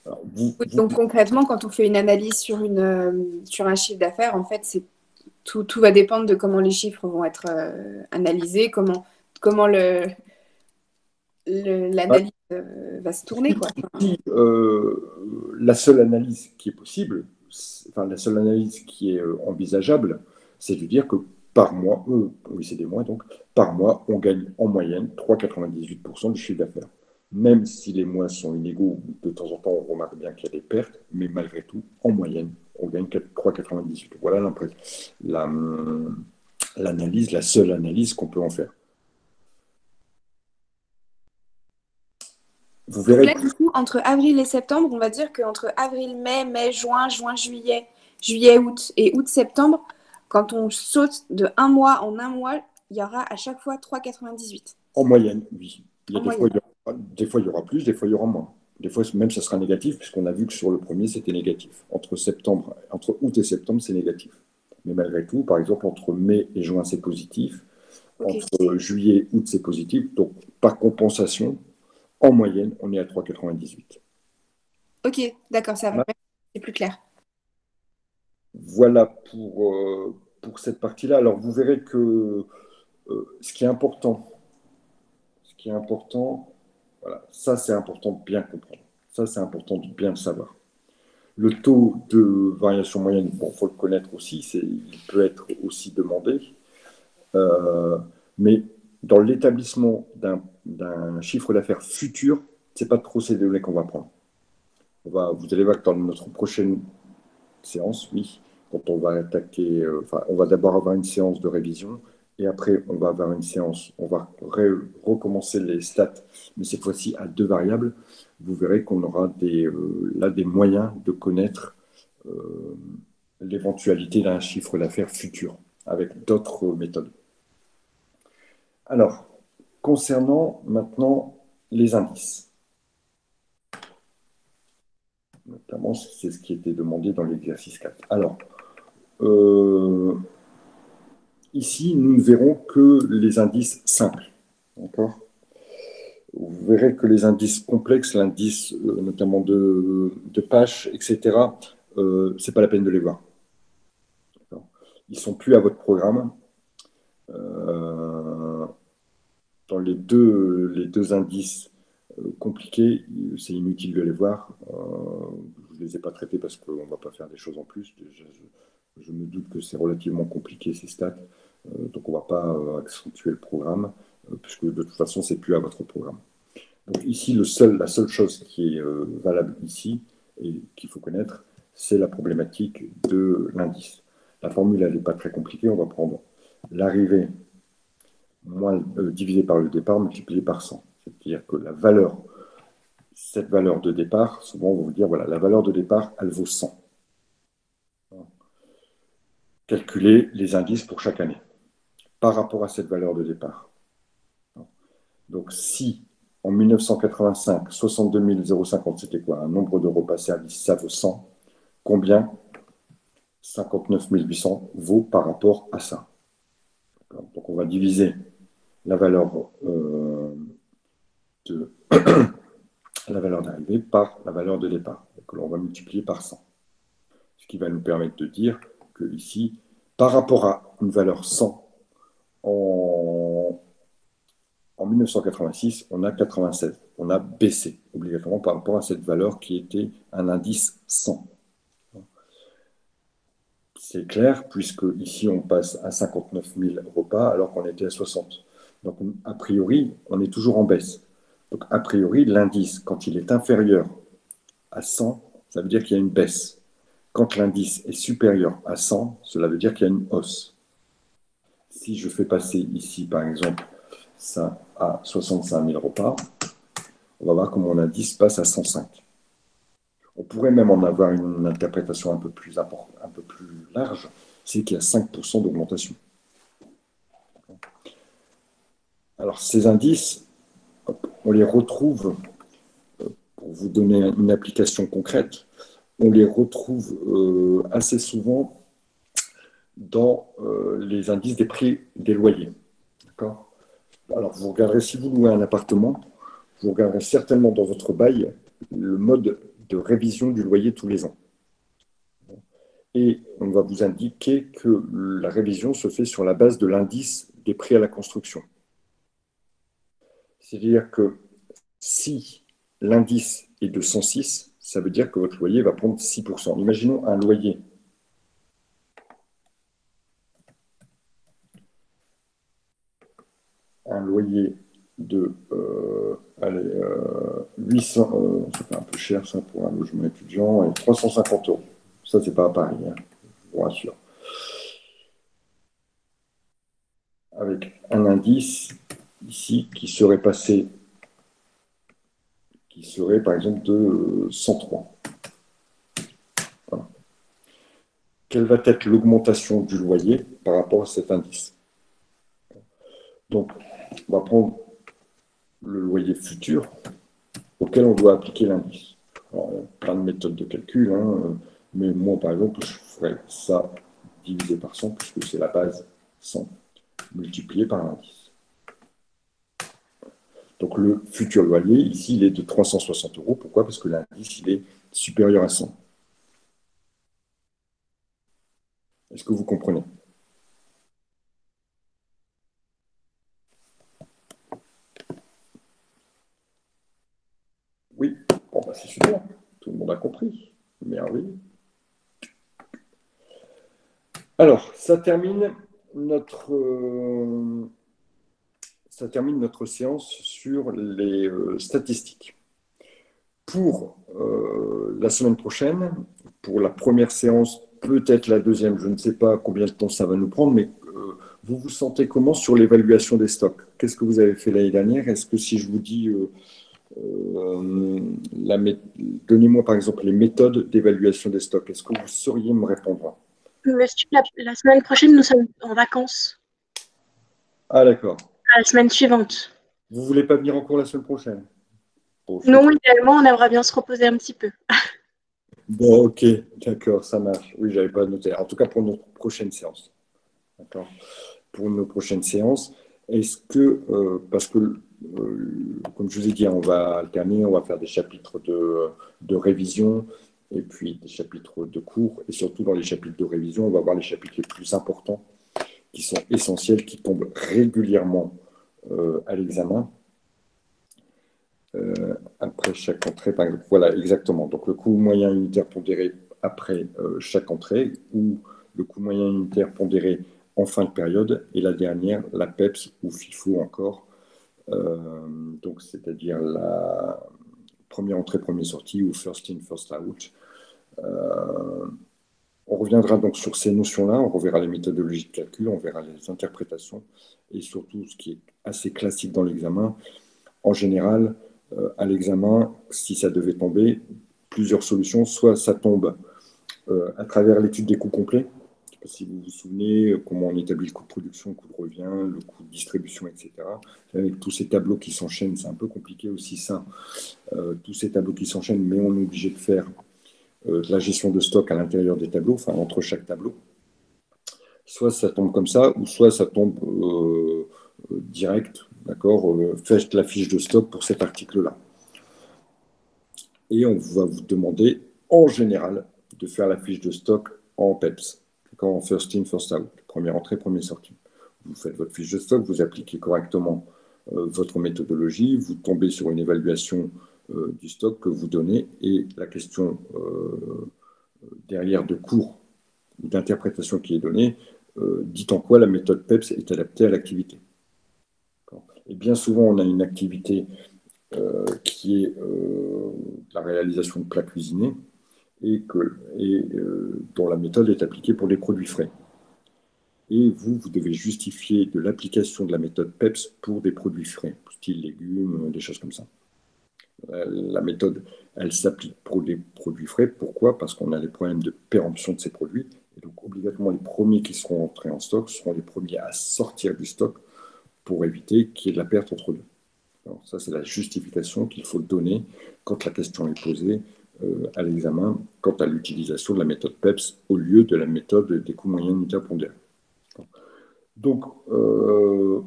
Alors, Oui, donc concrètement, quand on fait une analyse sur un chiffre d'affaires, en fait, tout va dépendre de comment les chiffres vont être analysés, comment l'analyse va se tourner, quoi. La seule analyse qui est possible, la seule analyse qui est envisageable, c'est de dire que par mois, oui, c'est des mois, donc par mois, on gagne en moyenne 3,98% du chiffre d'affaires. Même si les mois sont inégaux, de temps en temps, on remarque bien qu'il y a des pertes, mais malgré tout, en moyenne, on gagne 3,98. Voilà l'analyse, la seule analyse qu'on peut en faire. Vous verrez. Donc là, du coup, entre avril et septembre, on va dire qu'entre avril, mai, juin, juillet, juillet, août et août-septembre, quand on saute de un mois en un mois, il y aura à chaque fois 3,98 En moyenne, oui. en moyenne. Des fois, il y aura plus, des fois, il y aura moins. Des fois, même, ça sera négatif, puisqu'on a vu que sur le premier, c'était négatif. Entre août et septembre, c'est négatif. Mais malgré tout, par exemple, entre mai et juin, c'est positif. Ok. Entre juillet et août, c'est positif. Donc, par compensation, en moyenne, on est à 3,98. Ok, d'accord, ça va. C'est plus clair. Voilà pour cette partie-là. Alors, vous verrez que ce qui est important, voilà, ça c'est important de bien comprendre. Ça c'est important de bien le savoir. Le taux de variation moyenne, bon, faut le connaître aussi, il peut être aussi demandé, mais dans l'établissement d'un chiffre d'affaires futur, c'est pas trop ces données qu'on va prendre. Vous allez voir que dans notre prochaine séance, oui, quand on va attaquer, on va d'abord avoir une séance de révision et après on va avoir une séance, on va recommencer les stats, mais cette fois-ci à deux variables. Vous verrez qu'on aura là des moyens de connaître euh, l'éventualité d'un chiffre d'affaires futur avec d'autres méthodes. Alors, concernant maintenant les indices, notamment c'est ce qui était demandé dans l'exercice 4. Alors, euh, ici, nous ne verrons que les indices simples. D'accord. Vous verrez que les indices complexes, l'indice notamment de Pache, etc., ce n'est pas la peine de les voir. Ils ne sont plus à votre programme. Euh, dans les deux indices compliqués, c'est inutile de les voir. Je ne les ai pas traités parce qu'on ne va pas faire des choses en plus. Je me doute que c'est relativement compliqué ces stats, donc on ne va pas accentuer le programme, puisque de toute façon, c'est plus à votre programme. Donc ici, la seule chose qui est valable ici et qu'il faut connaître, c'est la problématique de l'indice. La formule, elle n'est pas très compliquée. On va prendre l'arrivée divisé par le départ multiplié par 100. C'est-à-dire que cette valeur de départ, souvent on va vous dire, voilà, la valeur de départ, elle vaut 100. Calculez les indices pour chaque année par rapport à cette valeur de départ. Donc si en 1985, 62 050, c'était quoi? Un nombre de repas servis, ça vaut 100. Combien 59 800 vaut par rapport à ça. Donc on va diviser la valeur de la valeur d'arrivée par la valeur de départ, que l'on va multiplier par 100. Ce qui va nous permettre de dire que ici, par rapport à une valeur 100, en 1986, on a 96. On a baissé obligatoirement par rapport à cette valeur qui était un indice 100. C'est clair, puisque ici on passe à 59 000 repas alors qu'on était à 60. Donc a priori, on est toujours en baisse. Donc a priori, l'indice, quand il est inférieur à 100, ça veut dire qu'il y a une baisse. Quand l'indice est supérieur à 100, cela veut dire qu'il y a une hausse. Si je fais passer ici, par exemple, ça à 65 000 repas, on va voir que mon indice passe à 105. On pourrait même en avoir une interprétation un peu plus large, c'est qu'il y a 5% d'augmentation. Alors ces indices, on les retrouve, pour vous donner une application concrète, on les retrouve assez souvent dans les indices des prix des loyers. D'accord. Alors, vous regarderez, si vous louez un appartement, vous regarderez certainement dans votre bail le mode de révision du loyer tous les ans. Et on va vous indiquer que la révision se fait sur la base de l'indice des prix à la construction. C'est-à-dire que si l'indice est de 106, ça veut dire que votre loyer va prendre 6%. Imaginons un loyer de 800, ça fait un peu cher ça pour un logement étudiant, et 350 euros. Ça, c'est pas à Paris, hein, je vous rassure. Avec un indice ici qui serait par exemple de 103. Voilà. Quelle va être l'augmentation du loyer par rapport à cet indice? Donc, on va prendre le loyer futur auquel on doit appliquer l'indice. Alors, il y a plein de méthodes de calcul, hein, mais moi, par exemple, je ferais ça divisé par 100, puisque c'est la base 100, multiplié par l'indice. Donc le futur loyer, ici, il est de 360 euros. Pourquoi? Parce que l'indice, il est supérieur à 100. Est-ce que vous comprenez? Oui. Bon, bah, c'est super. Tout le monde a compris. Merveilleux. Alors, ça termine notre séance sur les statistiques. Pour la semaine prochaine, pour la première séance, peut-être la deuxième, je ne sais pas combien de temps ça va nous prendre, mais vous vous sentez comment sur l'évaluation des stocks? Qu'est-ce que vous avez fait l'année dernière? Est-ce que si je vous dis, donnez-moi par exemple les méthodes d'évaluation des stocks, est-ce que vous sauriez me répondre? Monsieur, la semaine prochaine, nous sommes en vacances. Ah d'accord. À la semaine suivante. Vous voulez pas venir en cours la semaine prochaine? Bon, Non, idéalement, on aimerait bien se reposer un petit peu. bon, ok, d'accord, ça marche. Oui, j'avais pas noté. En tout cas, pour notre prochaine séance. D'accord. Pour nos prochaines séances, est-ce que, parce que, comme je vous ai dit, on va alterner, on va faire des chapitres de révision et puis des chapitres de cours, et surtout dans les chapitres de révision, on va voir les chapitres les plus importants qui sont essentiels, qui tombent régulièrement à l'examen. Après chaque entrée, par exemple. Voilà, exactement. Donc le coût moyen unitaire pondéré après chaque entrée ou le coût moyen unitaire pondéré en fin de période et la dernière, la PEPS ou FIFO encore. Donc c'est-à-dire la première entrée, première sortie ou first in, first out. On reviendra donc sur ces notions-là, on reverra les méthodologies de calcul, on verra les interprétations et surtout ce qui est assez classique dans l'examen. En général, à l'examen, si ça devait tomber, plusieurs solutions. Soit ça tombe à travers l'étude des coûts complets. Je ne sais pas si vous vous souvenez comment on établit le coût de production, le coût de revient, le coût de distribution, etc. Avec tous ces tableaux qui s'enchaînent, c'est un peu compliqué aussi ça. Tous ces tableaux qui s'enchaînent, mais on est obligé de faire de la gestion de stock à l'intérieur des tableaux, enfin entre chaque tableau. Soit ça tombe comme ça, ou soit ça tombe direct, d'accord, faites la fiche de stock pour cet article-là. Et on va vous demander, en général, de faire la fiche de stock en PEPS, en first in, first out, première entrée, première sortie. Vous faites votre fiche de stock, vous appliquez correctement votre méthodologie, vous tombez sur une évaluation du stock que vous donnez, et la question derrière de cours ou d'interprétation qui est donnée, dit en quoi la méthode PEPS est adaptée à l'activité. Et bien souvent, on a une activité qui est la réalisation de plats cuisinés et dont la méthode est appliquée pour les produits frais. Et vous devez justifier de l'application de la méthode PEPS pour des produits frais, style légumes, des choses comme ça. La méthode, elle s'applique pour les produits frais. Pourquoi? Parce qu'on a les problèmes de péremption de ces produits. Et donc, obligatoirement, les premiers qui seront entrés en stock seront les premiers à sortir du stock pour éviter qu'il y ait de la perte entre deux. Alors, ça, c'est la justification qu'il faut donner quand la question est posée à l'examen, quant à l'utilisation de la méthode PEPS au lieu de la méthode des coûts moyens unitaires pondérés. Donc, on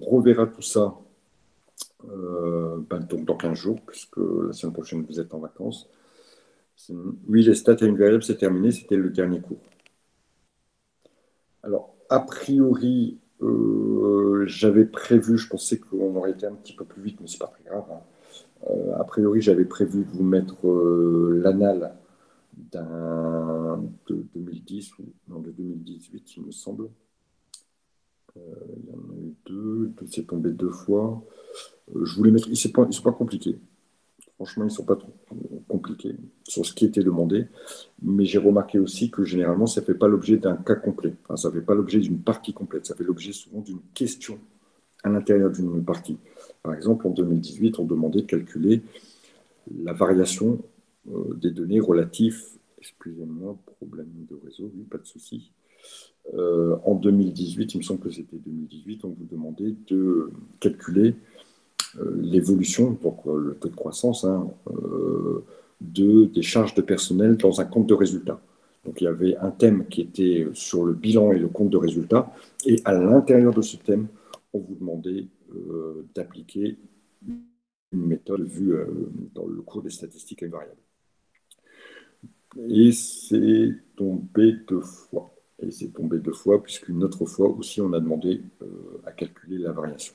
reverra tout ça donc dans 15 jours, puisque la semaine prochaine, vous êtes en vacances. Oui, les stats à une variable, c'est terminé, c'était le dernier cours. Alors, a priori, j'avais prévu, je pensais qu'on aurait été un petit peu plus vite, mais c'est pas très grave. Hein. A priori, j'avais prévu de vous mettre l'annale de 2010, ou non, de 2018, il me semble. Il y en a eu deux, c'est tombé deux fois. Je voulais mettre, ils ne sont pas compliqués. Franchement, ils ne sont pas trop compliqués sur ce qui était demandé. Mais j'ai remarqué aussi que généralement, ça ne fait pas l'objet d'un cas complet. Enfin, ça ne fait pas l'objet d'une partie complète. Ça fait l'objet souvent d'une question à l'intérieur d'une partie. Par exemple, en 2018, on demandait de calculer la variation des données relatives. Excusez-moi, problème de réseau, oui, pas de souci. En 2018, il me semble que c'était 2018, on vous demandait de calculer l'évolution, donc le taux de croissance, hein, des charges de personnel dans un compte de résultats. Donc il y avait un thème qui était sur le bilan et le compte de résultats, et à l'intérieur de ce thème, on vous demandait d'appliquer une méthode vue dans le cours des statistiques à une variable. Et c'est tombé 2 fois. Et c'est tombé 2 fois, puisqu'une autre fois aussi, on a demandé à calculer la variation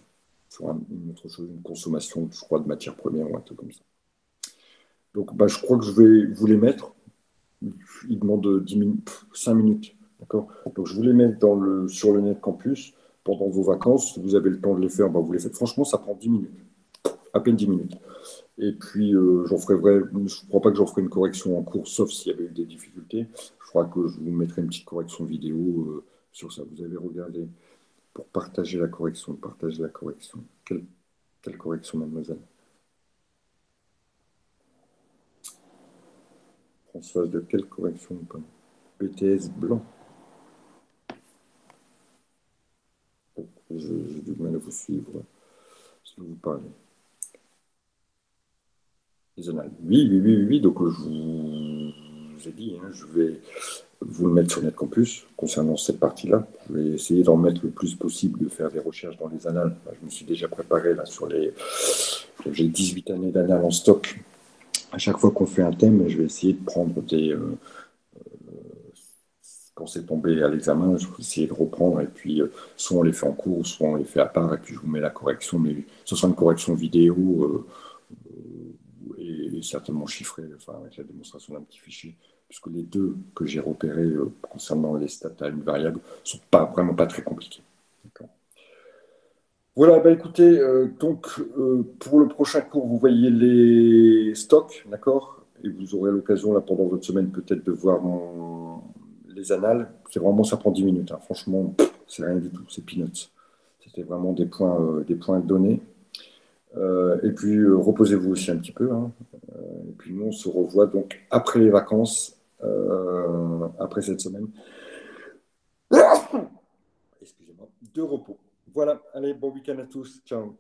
sur une autre chose, une consommation, je crois, de matières premières ou un truc comme ça. Donc, je crois que je vais vous les mettre. Il demande 10 minutes, 5 minutes. D'accord. Donc, je vous les mets sur le Net Campus pendant vos vacances. Si vous avez le temps de les faire, vous les faites. Franchement, ça prend 10 minutes. À peine 10 minutes. Et puis, je ne crois pas que j'en ferai une correction en cours, sauf s'il y avait eu des difficultés. Je crois que je vous mettrai une petite correction vidéo sur ça. Vous avez regardé pour partager la correction. Partager la correction. Quelle correction, mademoiselle? Françoise, de quelle correction? BTS blanc. J'ai du mal à vous suivre si vous parlez. Les annales. Oui. Donc, je vous ai dit, je vais vous le mettre sur NetCampus concernant cette partie-là. Je vais essayer d'en mettre le plus possible, de faire des recherches dans les annales. Je me suis déjà préparé là sur les. J'ai 18 années d'annales en stock. À chaque fois qu'on fait un thème, je vais essayer de prendre des. Quand c'est tombé à l'examen, je vais essayer de reprendre et puis soit on les fait en cours, soit on les fait à part et puis je vous mets la correction, mais ce sera une correction vidéo et certainement chiffrée, avec la démonstration d'un petit fichier, puisque les deux que j'ai repérés concernant les stats à une variable ne sont vraiment pas très compliqués. Voilà, écoutez, donc pour le prochain cours, vous voyez les stocks, d'accord? Et vous aurez l'occasion, là, pendant votre semaine, peut-être de voir les annales. C'est vraiment, ça prend 10 minutes. Franchement, c'est rien du tout, c'est peanuts. C'était vraiment des points donnés. Et puis, reposez-vous aussi un petit peu. Et puis, nous, on se revoit donc après les vacances, après cette semaine. Excusez-moi, de repos. Voilà, allez, bon week-end à tous. Ciao.